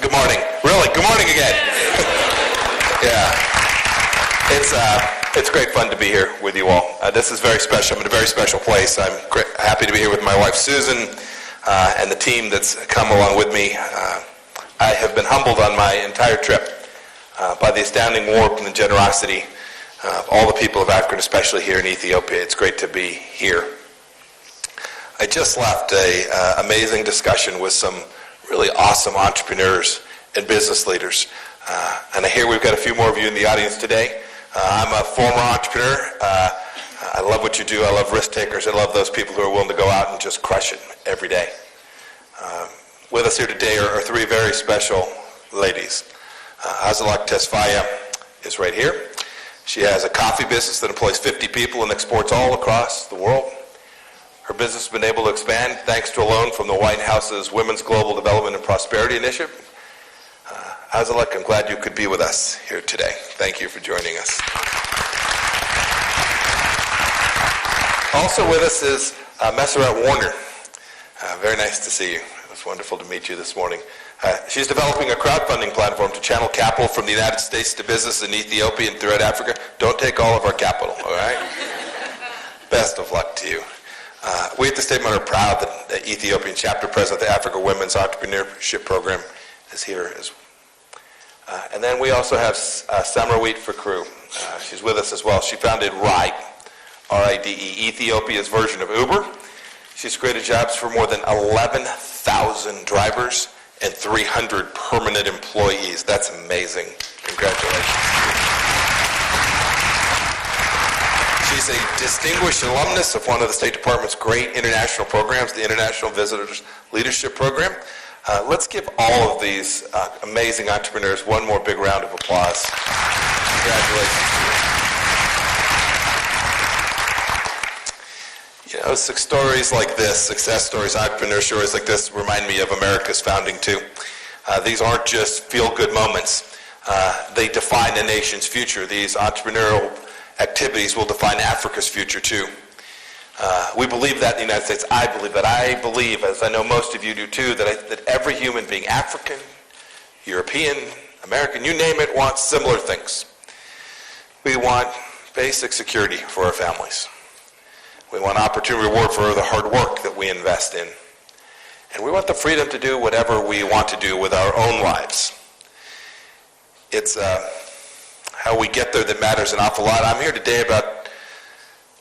Good morning. Really, good morning again. Yeah. It's great fun to be here with you all. This is very special. I'm in a very special place. I'm happy to be here with my wife, Susan, and the team that's come along with me. I have been humbled on my entire trip by the astounding warmth and the generosity of all the people of Africa, and especially here in Ethiopia. It's great to be here. I just left an amazing discussion with some really awesome entrepreneurs and business leaders. And I hear we've got a few more of you in the audience today. I'm a former entrepreneur. I love what you do. I love risk takers. I love those people who are willing to go out and just crush it every day. With us here today are three very special ladies. Azalak Tesfaye is right here. She has a coffee business that employs 50 people and exports all across the world. Her business has been able to expand thanks to a loan from the White House's Women's Global Development and Prosperity Initiative. Azalak, I'm glad you could be with us here today. Thank you for joining us. Also with us is Meseret Warner. Very nice to see you. It was wonderful to meet you this morning. She's developing a crowdfunding platform to channel capital from the United States to business in Ethiopia and throughout Africa. Don't take all of our capital, all right? Best of luck to you. We at the Statement are proud that the Ethiopian chapter president of the Africa Women's Entrepreneurship Program is here as well. And then we also have Samarwit Fikru. She's with us as well. She founded RIDE, R-I-D-E, Ethiopia's version of Uber. She's created jobs for more than 11,000 drivers and 300 permanent employees. That's amazing. Congratulations. She's a distinguished alumnus of one of the State Department's great international programs, the International Visitors Leadership Program. Let's give all of these amazing entrepreneurs one more big round of applause. Congratulations to you. You know, stories like this, success stories, entrepreneur stories like this remind me of America's founding too. These aren't just feel-good moments. They define a nation's future. These entrepreneurial activities will define Africa's future too. We believe that in the United States. I believe that. I believe, as I know most of you do too, that every human being, African, European, American, you name it, wants similar things. We want basic security for our families. We want opportunity reward for the hard work that we invest in. And we want the freedom to do whatever we want to do with our own lives. It's how we get there that matters an awful lot. I'm here today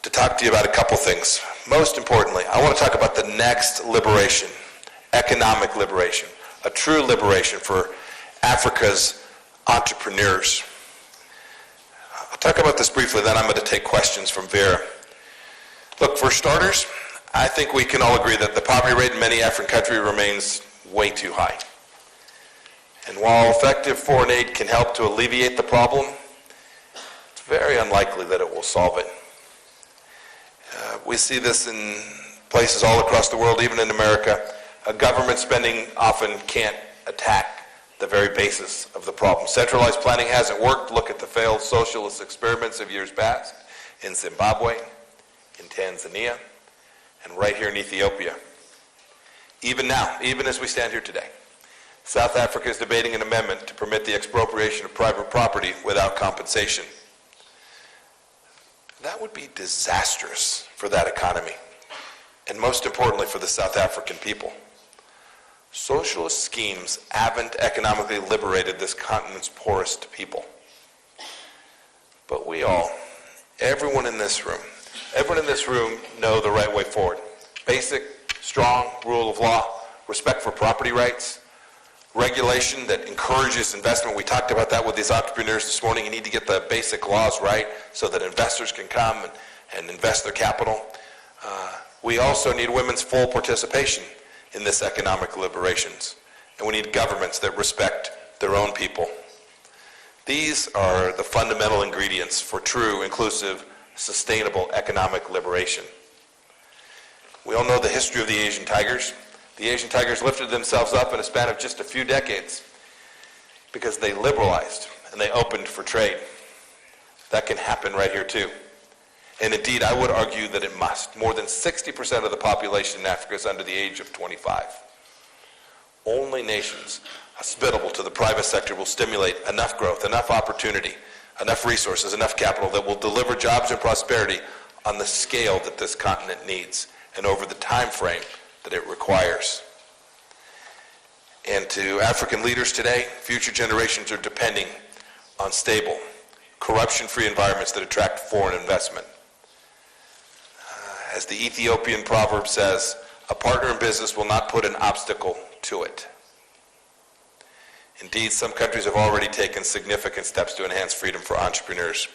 to talk to you about a couple things. Most importantly, I want to talk about the next liberation, economic liberation, a true liberation for Africa's entrepreneurs. I'll talk about this briefly, then I'm going to take questions from Vera. Look, for starters, I think we can all agree that the poverty rate in many African countries remains way too high. And while effective foreign aid can help to alleviate the problem, it's very unlikely that it will solve it. We see this in places all across the world, even in America. Government spending often can't attack the very basis of the problem. Centralized planning hasn't worked. Look at the failed socialist experiments of years past in Zimbabwe, in Tanzania, and right here in Ethiopia. Even now, even as we stand here today, South Africa is debating an amendment to permit the expropriation of private property without compensation. That would be disastrous for that economy, and most importantly for the South African people. Socialist schemes haven't economically liberated this continent's poorest people. But we all, everyone in this room know the right way forward. Basic, strong rule of law, respect for property rights, regulation that encourages investment. We talked about that with these entrepreneurs this morning. You need to get the basic laws right so that investors can come and invest their capital. We also need women's full participation in this economic liberations. And we need governments that respect their own people. These are the fundamental ingredients for true, inclusive, sustainable economic liberation. We all know the history of the Asian tigers. The Asian tigers lifted themselves up in a span of just a few decades because they liberalized and they opened for trade. That can happen right here too. And indeed, I would argue that it must. More than 60% of the population in Africa is under the age of 25. Only nations hospitable to the private sector will stimulate enough growth, enough opportunity, enough resources, enough capital that will deliver jobs and prosperity on the scale that this continent needs and over the time frame that it requires. And to African leaders today, future generations are depending on stable, corruption-free environments that attract foreign investment. As the Ethiopian proverb says, a partner in business will not put an obstacle to it. Indeed, some countries have already taken significant steps to enhance freedom for entrepreneurs.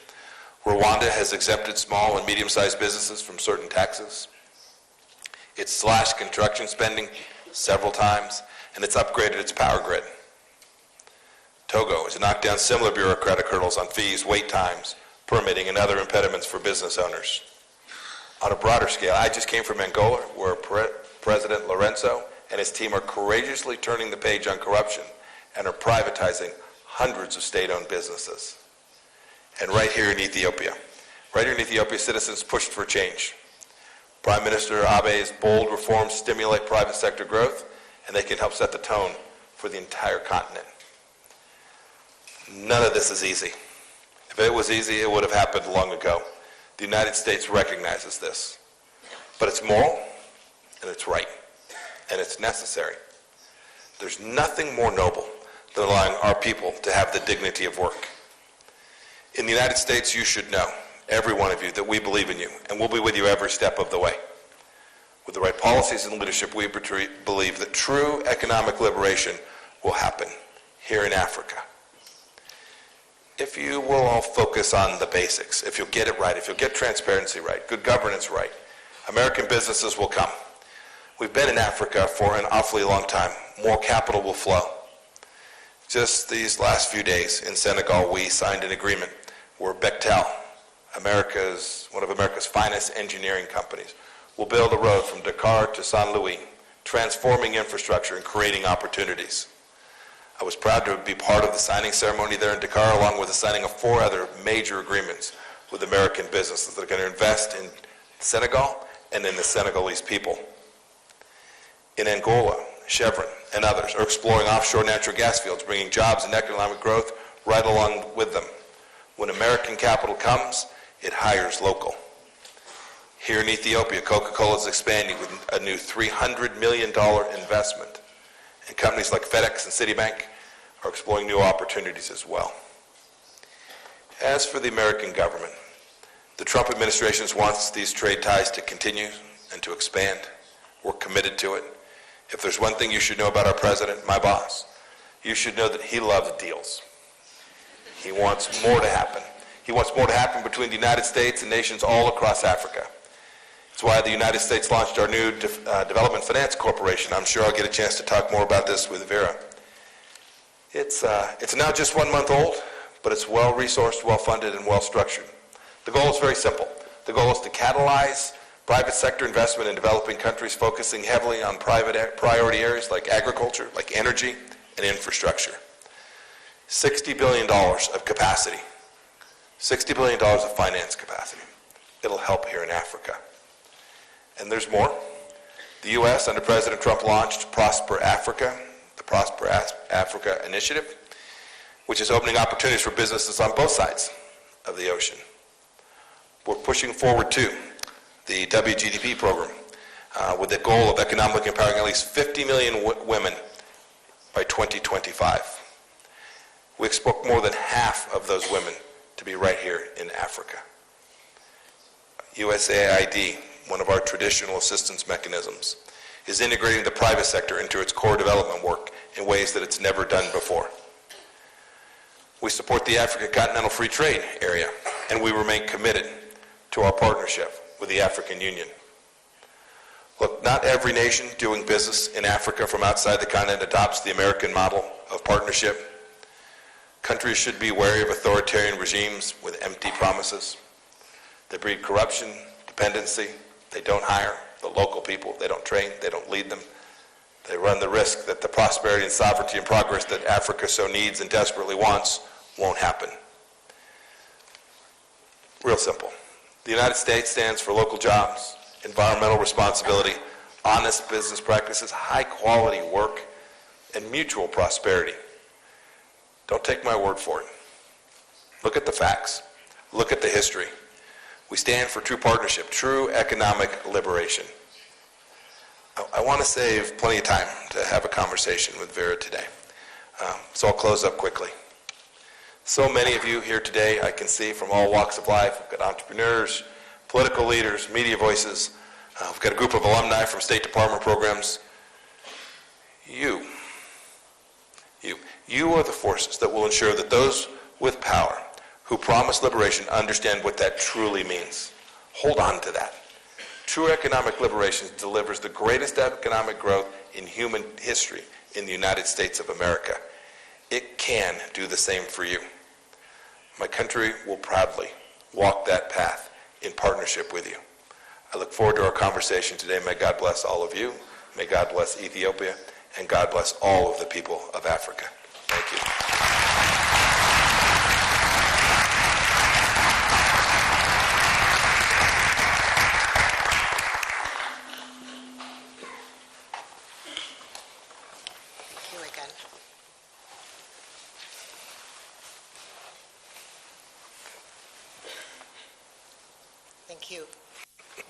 Rwanda has exempted small and medium-sized businesses from certain taxes. It's slashed construction spending several times, and it's upgraded its power grid. Togo has knocked down similar bureaucratic hurdles on fees, wait times, permitting, and other impediments for business owners. On a broader scale, I just came from Angola, where President Lourenço and his team are courageously turning the page on corruption and are privatizing hundreds of state-owned businesses. And right here in Ethiopia, citizens pushed for change. Prime Minister Abe's bold reforms stimulate private sector growth, and they can help set the tone for the entire continent. None of this is easy. If it was easy, it would have happened long ago. The United States recognizes this. But it's moral, and it's right, and it's necessary. There's nothing more noble than allowing our people to have the dignity of work. In the United States, you should know, every one of you, that we believe in you, and we'll be with you every step of the way. With the right policies and leadership, we believe that true economic liberation will happen here in Africa. If you will all focus on the basics, if you'll get it right, if you'll get transparency right, good governance right, American businesses will come. We've been in Africa for an awfully long time. More capital will flow. Just these last few days in Senegal, we signed an agreement where Bechtel, one of America's finest engineering companies, will build a road from Dakar to Saint Louis, transforming infrastructure and creating opportunities. I was proud to be part of the signing ceremony there in Dakar, along with the signing of 4 other major agreements with American businesses that are going to invest in Senegal and in the Senegalese people. In Angola, Chevron and others are exploring offshore natural gas fields, bringing jobs and economic growth right along with them. When American capital comes, it hires local. Here in Ethiopia, Coca-Cola is expanding with a new $300 million investment. And companies like FedEx and Citibank are exploring new opportunities as well. As for the American government, the Trump administration wants these trade ties to continue and to expand. We're committed to it. If there's one thing you should know about our president, my boss, you should know that he loves deals. He wants more to happen. He wants more to happen between the United States and nations all across Africa. That's why the United States launched our new Development Finance Corporation. I'm sure I'll get a chance to talk more about this with Vera. It's now just 1 month old, but it's well-resourced, well-funded, and well-structured. The goal is very simple. The goal is to catalyze private sector investment in developing countries, focusing heavily on priority areas like agriculture, like energy, and infrastructure. $60 billion of capacity. $60 billion of finance capacity. It'll help here in Africa. And there's more. The U.S., under President Trump, launched Prosper Africa, the Prosper Africa Initiative, which is opening opportunities for businesses on both sides of the ocean. We're pushing forward, too, the WGDP program with the goal of economically empowering at least 50 million women by 2025. We expect more than half of those women to be right here in Africa. USAID, one of our traditional assistance mechanisms, is integrating the private sector into its core development work in ways that it's never done before. We support the African Continental Free Trade Area, and we remain committed to our partnership with the African Union. Look, not every nation doing business in Africa from outside the continent adopts the American model of partnership. Countries should be wary of authoritarian regimes with empty promises. They breed corruption, dependency. They don't hire the local people. They don't train. They don't lead them. They run the risk that the prosperity and sovereignty and progress that Africa so needs and desperately wants won't happen. Real simple. The United States stands for local jobs, environmental responsibility, honest business practices, high-quality work, and mutual prosperity. Don't take my word for it. Look at the facts. Look at the history. We stand for true partnership, true economic liberation. I want to save plenty of time to have a conversation with Vera today. So I'll close up quickly. So many of you here today, I can see from all walks of life. We've got entrepreneurs, political leaders, media voices. We've got a group of alumni from State Department programs. You are the forces that will ensure that those with power who promise liberation understand what that truly means. Hold on to that. True economic liberation delivers the greatest economic growth in human history in the United States of America. It can do the same for you. My country will proudly walk that path in partnership with you. I look forward to our conversation today. May God bless all of you. May God bless Ethiopia. And God bless all of the people of Africa. Thank you. Thank you. I'm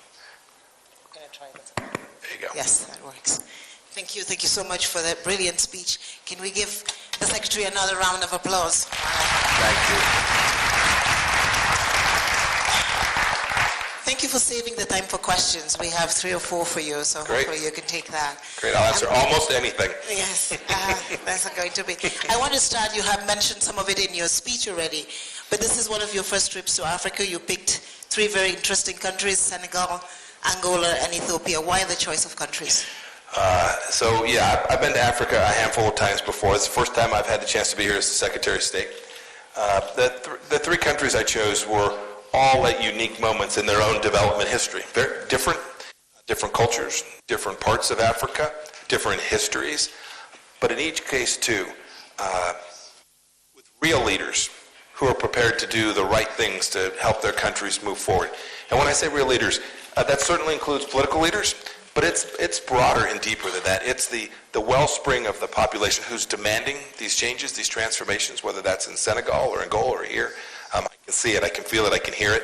going to try this. There you go. Yes, that works. Thank you. Thank you so much for that brilliant speech. Can we give the Secretary another round of applause? Thank you. Thank you for saving the time for questions. We have 3 or 4 for you, so Great. Hopefully you can take that. Great. I'll answer almost anything. Yes, that's going to be. I want to start, you have mentioned some of it in your speech already, but this is one of your first trips to Africa. You picked 3 very interesting countries, Senegal, Angola, and Ethiopia. Why the choice of countries? I've been to Africa a handful of times before. It's the first time I've had the chance to be here as the Secretary of State. The 3 countries I chose were all at unique moments in their own development history. Very different cultures, different parts of Africa, different histories, but in each case too, with real leaders who are prepared to do the right things to help their countries move forward. And when I say real leaders, that certainly includes political leaders, but it's broader and deeper than that. It's the wellspring of the population who's demanding these changes, these transformations, whether that's in Senegal or Angola or here. I can see it, I can feel it, I can hear it.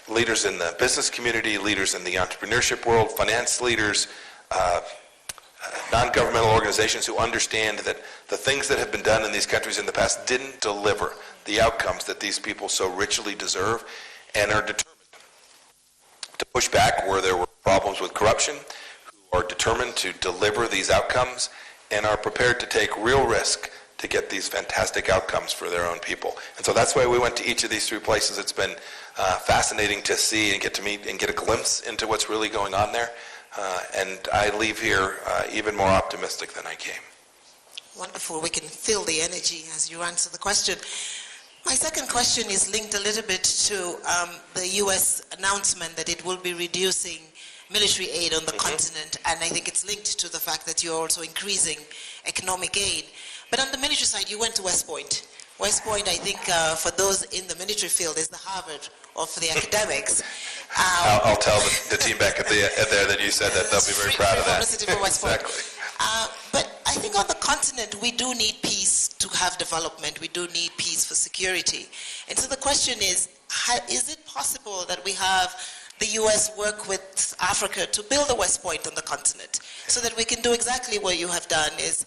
Leaders in the business community, leaders in the entrepreneurship world, finance leaders, non-governmental organizations who understand that the things that have been done in these countries in the past didn't deliver the outcomes that these people so richly deserve, and are determined to push back where there were problems with corruption, who are determined to deliver these outcomes, and are prepared to take real risk to get these fantastic outcomes for their own people. And so that's why we went to each of these 3 places. It's been fascinating to see and get to meet and get a glimpse into what's really going on there. And I leave here even more optimistic than I came. Wonderful. We can feel the energy as you answer the question. My second question is linked a little bit to the U.S. announcement that it will be reducing military aid on the continent, and I think it's linked to the fact that you're also increasing economic aid. But on the military side, you went to West Point. West Point, I think, for those in the military field, is the Harvard of the academics. I'll tell the team back at there that you said that. They'll be very proud of that. For West Point. Exactly. But I think on the continent, we do need peace to have development. We do need peace for security. And so the question is it possible that we have the U.S. work with Africa to build a West Point on the continent so that we can do exactly what you have done is,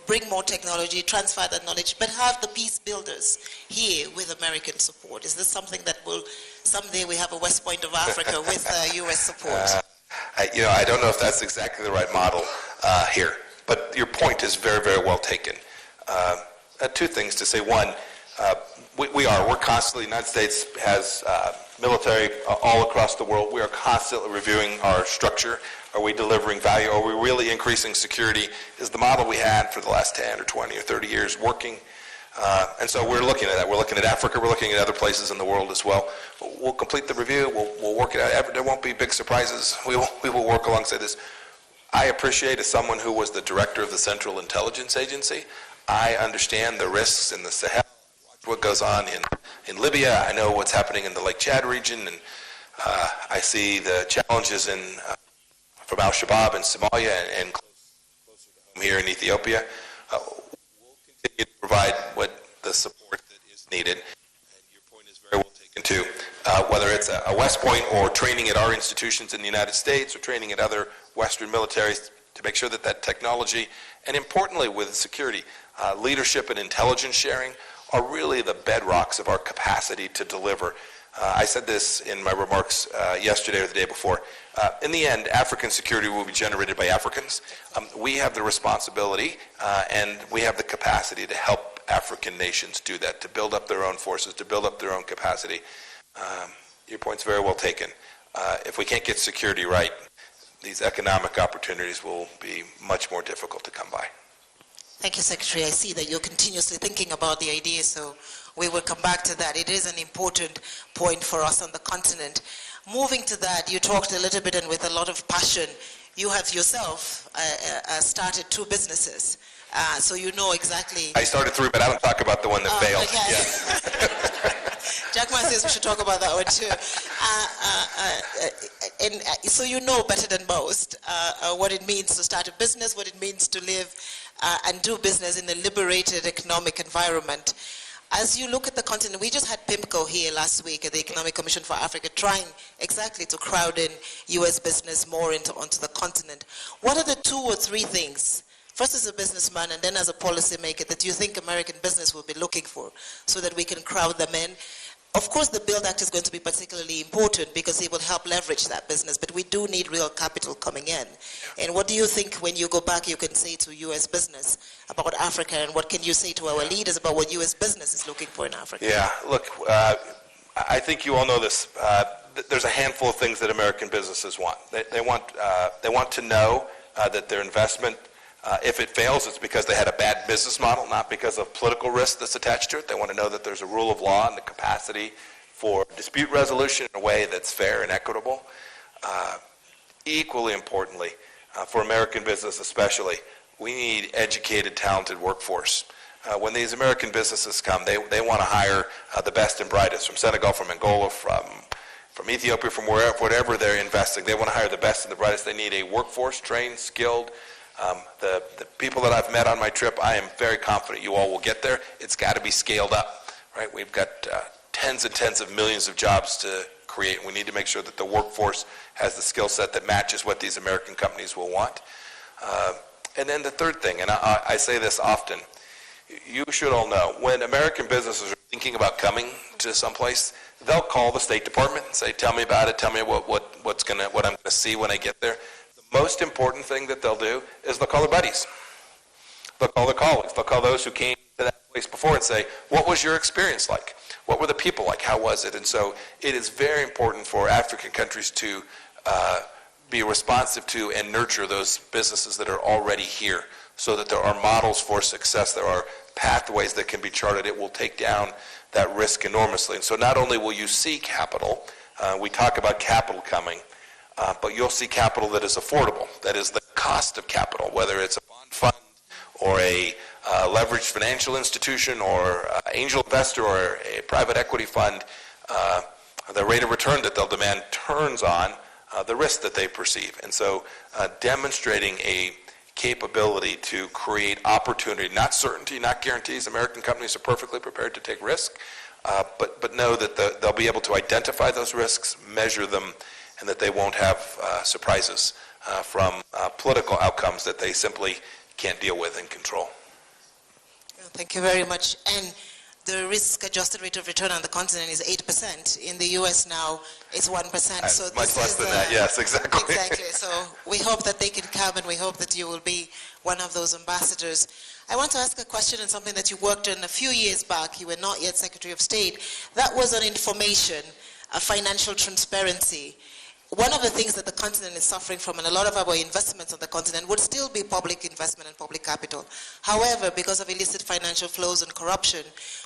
bring more technology, transfer that knowledge, but have the peace builders here with American support? Is this something that will, someday we have a West Point of Africa with U.S. support? I don't know if that's exactly the right model here, but your point is very, very well taken. 2 things to say. One, we're constantly, the United States has military all across the world. We are constantly reviewing our structure. Are we delivering value? Are we really increasing security? Is the model we had for the last 10 or 20 or 30 years working? And so we're looking at that. We're looking at Africa. We're looking at other places in the world as well. We'll complete the review. We'll work it out. There won't be big surprises. We will work alongside this. I appreciate, as someone who was the director of the Central Intelligence Agency, I understand the risks in the Sahel. What goes on in Libya. I know what's happening in the Lake Chad region, and I see the challenges from Al-Shabaab in Somalia and closer to here in Ethiopia. We'll continue to provide what the support that is needed. And your point is very well taken too. Whether it's a West Point or training at our institutions in the United States or training at other Western militaries to make sure that that technology, and importantly with security, leadership and intelligence sharing are really the bedrocks of our capacity to deliver. I said this in my remarks yesterday or the day before. In the end, African security will be generated by Africans. We have the responsibility and we have the capacity to help African nations do that, to build up their own forces, to build up their own capacity. Your point's very well taken. If we can't get security right, these economic opportunities will be much more difficult to come by. Thank you, Secretary. I see that you're continuously thinking about the idea, so we will come back to that. It is an important point for us on the continent. Moving to that, you talked a little bit and with a lot of passion. You have yourself started 2 businesses, so you know exactly. I started 3, but I don't talk about the one that failed. Okay. Yeah. Jackman says we should talk about that one too. So you know better than most what it means to start a business, what it means to live and do business in a liberated economic environment. As you look at the continent, we just had PIMCO here last week at the Economic Commission for Africa trying exactly to crowd in U.S. business more onto the continent. What are the 2 or 3 things, first as a businessman and then as a policymaker, that you think American business will be looking for so that we can crowd them in? Of course, the BUILD Act is going to be particularly important because it will help leverage that business, but we do need real capital coming in. And what do you think when you go back you can say to U.S. business about Africa, and what can you say to our leaders about what U.S. business is looking for in Africa? Yeah, look, I think you all know this. There's a handful of things that American businesses want. They want to know that their investment, if it fails, it's because they had a bad business model, not because of political risk that's attached to it. They want to know that there's a rule of law and the capacity for dispute resolution in a way that's fair and equitable. Equally importantly, for American business especially, we need educated, talented workforce. When these American businesses come, they want to hire the best and brightest from Senegal, from Angola, from Ethiopia, from whatever they're investing. They want to hire the best and the brightest. They need a workforce, trained, skilled. The people that I've met on my trip, I am very confident you all will get there. It's got to be scaled up, right? We've got tens and tens of millions of jobs to create. We need to make sure that the workforce has the skill set that matches what these American companies will want. And then the third thing, and I say this often, you should all know, when American businesses are thinking about coming to someplace, they'll call the State Department and say, tell me about it, tell me what I'm going to see when I get there. Most important thing that they'll do is they'll call their buddies. They'll call their colleagues. They'll call those who came to that place before and say, what was your experience like? What were the people like? How was it? And so it is very important for African countries to be responsive to and nurture those businesses that are already here so that there are models for success. There are pathways that can be charted. It will take down that risk enormously. And so not only will you see capital, we talk about capital coming, but you'll see capital that is affordable. That is the cost of capital, whether it's a bond fund or a leveraged financial institution or angel investor or a private equity fund. The rate of return that they'll demand turns on the risk that they perceive. And so demonstrating a capability to create opportunity, not certainty, not guarantees. American companies are perfectly prepared to take risk, but know that they'll be able to identify those risks, measure them, and that they won't have surprises from political outcomes that they simply can't deal with and control. Thank you very much. And the risk-adjusted rate of return on the continent is 8%. In the U.S. now, it's 1%. So much less than that, yes, exactly. Exactly. So we hope that they can come, and we hope that you will be one of those ambassadors. I want to ask a question on something that you worked on a few years back. You were not yet Secretary of State. That was on information, financial transparency. One of the things that the continent is suffering from, and a lot of our investments on the continent would still be public investment and public capital. However, because of illicit financial flows and corruption,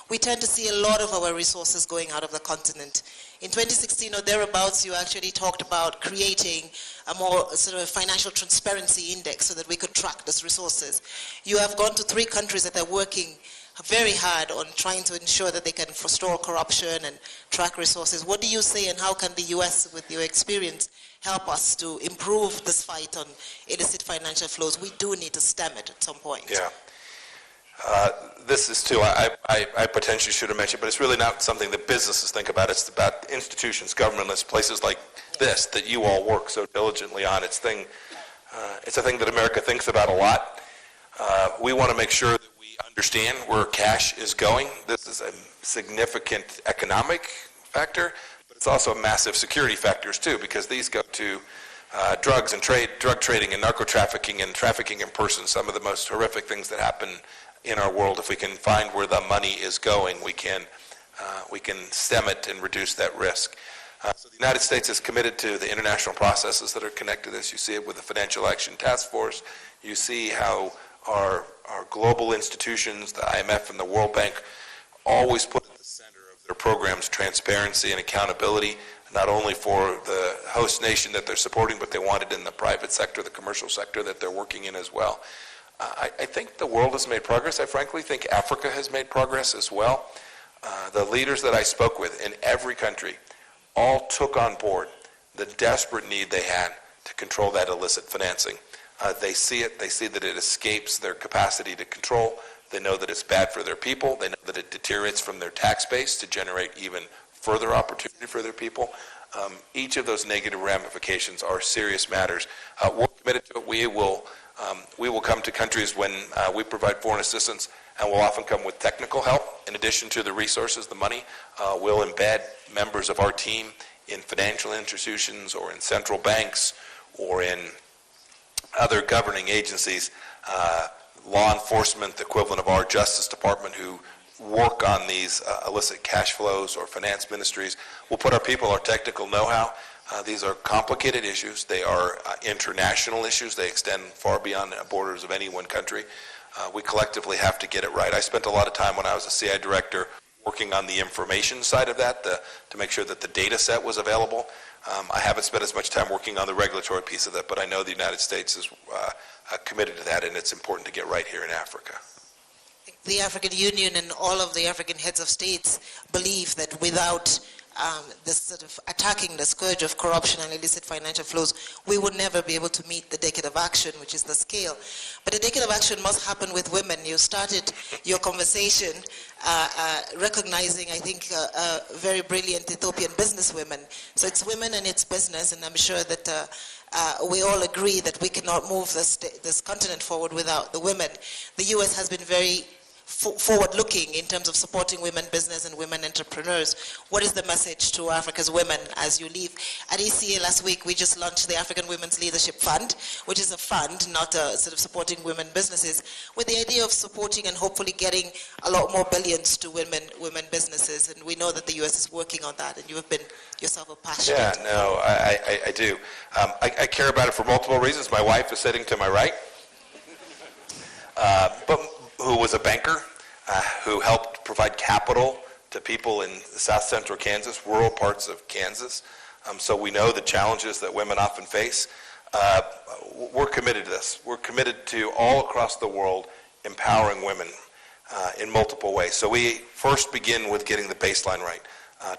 we tend to see a lot of our resources going out of the continent. In 2016 or thereabouts, you actually talked about creating a more sort of financial transparency index so that we could track those resources. You have gone to 3 countries that are working very hard on trying to ensure that they can forestall corruption and track resources. What do you say, and how can the U.S., with your experience, help us to improve this fight on illicit financial flows, we do need to stem it at some point. Yeah. This is too, I potentially should have mentioned, but it's really not something that businesses think about. It's about institutions, governments, places like this that you all work so diligently on. It's a thing that America thinks about a lot. We want to make sure that we understand where cash is going. This is a significant economic factor, but it's also a massive security factors too, because these go to drugs and drug trading and narco trafficking and trafficking in persons, some of the most horrific things that happen in our world. If we can find where the money is going, we can stem it and reduce that risk. So the United States is committed to the international processes that are connected to this. You see it with the Financial Action Task Force. You see how our global institutions, the IMF and the World Bank, always put at the center of their programs transparency and accountability, not only for the host nation that they're supporting, but they want it in the private sector, the commercial sector that they're working in as well. I think the world has made progress. I frankly think Africa has made progress as well. The leaders that I spoke with in every country all took on board the desperate need they had to control that illicit financing. They see it. They see that it escapes their capacity to control. They know that it's bad for their people. They know that it deteriorates from their tax base to generate even further opportunity for their people. Each of those negative ramifications are serious matters. We're committed to it. We will come to countries when we provide foreign assistance, and we'll often come with technical help. In addition to the resources, the money, we'll embed members of our team in financial institutions or in central banks or in other governing agencies, law enforcement, the equivalent of our Justice Department, who work on these illicit cash flows, or finance ministries. We'll put our people, our technical know-how. These are complicated issues. They are international issues. They extend far beyond the borders of any one country. We collectively have to get it right. I spent a lot of time when I was a CI director working on the information side of that to make sure that the data set was available. I haven't spent as much time working on the regulatory piece of that, but I know the United States is committed to that, and it's important to get right here in Africa. The African Union and all of the African heads of states believe that without this sort of attacking the scourge of corruption and illicit financial flows, we would never be able to meet the decade of action, which is the scale. But the decade of action must happen with women. You started your conversation recognizing, I think, very brilliant Ethiopian businesswomen. So it's women and it's business, and I'm sure that we all agree that we cannot move this continent forward without the women. The U.S. has been very forward-looking in terms of supporting women business and women entrepreneurs. What is the message to Africa's women as you leave? At ECA last week, we just launched the African Women's Leadership Fund, which is a fund, not a sort of supporting women businesses, with the idea of supporting and hopefully getting a lot more billions to women businesses. And we know that the U.S. is working on that, and you have been yourself a passionate. Yeah, no, I do. I care about it for multiple reasons. My wife is sitting to my right, but who was a banker, who helped provide capital to people in South Central Kansas, rural parts of Kansas. So we know the challenges that women often face. We're committed to this. We're committed to all across the world empowering women in multiple ways. So we first begin with getting the baseline right,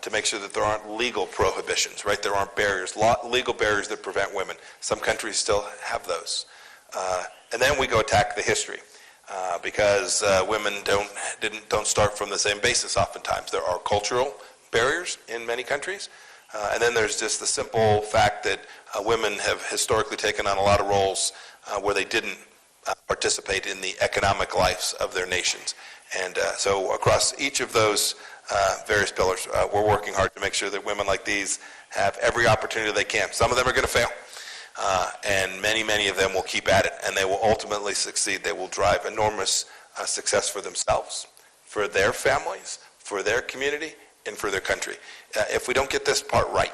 to make sure that there aren't legal prohibitions, right? There aren't barriers, legal barriers that prevent women. Some countries still have those. And then we go attack the history. Because women don't start from the same basis oftentimes. There are cultural barriers in many countries, and then there's just the simple fact that women have historically taken on a lot of roles where they didn't participate in the economic lives of their nations. And so across each of those various pillars, we're working hard to make sure that women like these have every opportunity they can. Some of them are going to fail. And many of them will keep at it, and they will ultimately succeed. They will drive enormous success for themselves, for their families, for their community, and for their country. If we don't get this part right,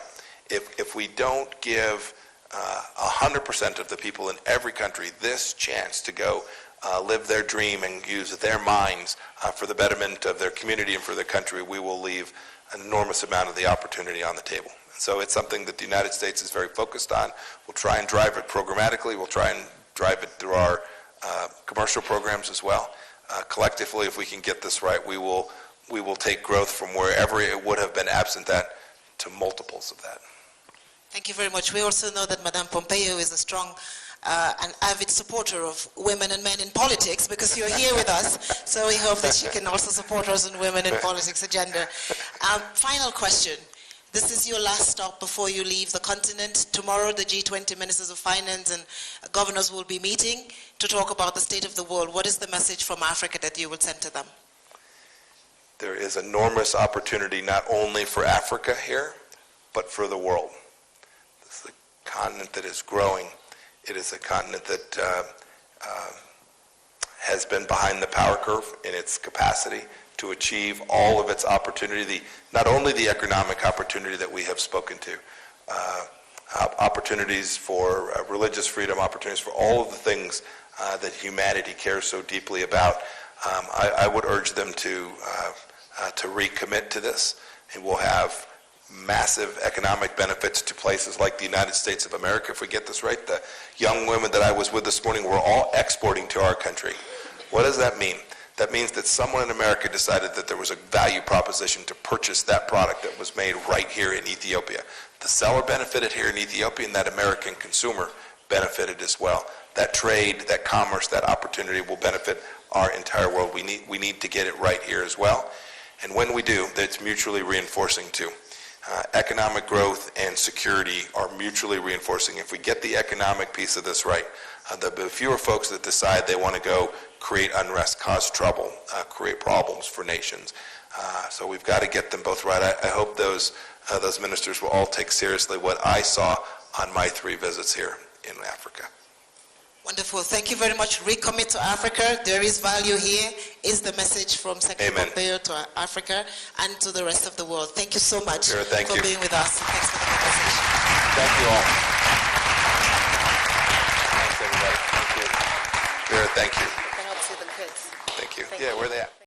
if we don't give 100% of the people in every country this chance to go live their dream and use their minds for the betterment of their community and for their country, we will leave an enormous amount of the opportunity on the table. So it's something that the United States is very focused on. We'll try and drive it programmatically. We'll try and drive it through our commercial programs as well. Collectively, if we can get this right, we will take growth from wherever it would have been absent that to multiples of that. Thank you very much. We also know that Madame Pompeo is a strong and avid supporter of women and men in politics, because you're here with us, so we hope that she can also support us on women in politics agenda. Final question. This is your last stop before you leave the continent. Tomorrow, the G20 Ministers of Finance and governors will be meeting to talk about the state of the world. What is the message from Africa that you will send to them? There is enormous opportunity not only for Africa here, but for the world. This is a continent that is growing. It is a continent that has been behind the power curve in its capacity to achieve all of its opportunity, not only the economic opportunity that we have spoken to, opportunities for religious freedom, opportunities for all of the things that humanity cares so deeply about. I would urge them to recommit to this, and we'll have massive economic benefits to places like the United States of America if we get this right. The young women that I was with this morning were all exporting to our country. What does that mean? That means that someone in America decided that there was a value proposition to purchase that product that was made right here in Ethiopia. The seller benefited here in Ethiopia, and that American consumer benefited as well. That trade, that commerce, that opportunity will benefit our entire world. We need to get it right here as well. And when we do, it's mutually reinforcing too. Economic growth and security are mutually reinforcing. If we get the economic piece of this right, the fewer folks that decide they want to go create unrest, cause trouble, create problems for nations. So we've got to get them both right. I hope those ministers will all take seriously what I saw on my 3 visits here in Africa. Wonderful. Thank you very much. Recommit to Africa. There is value here, is the message from Secretary Pompeo to Africa and to the rest of the world. Thank you so much for being with us. Thanks for the conversation. Thank you all. Thanks, everybody. Thank you. Vera, thank you. I cannot see the kids. Thank you. Yeah, where are they at?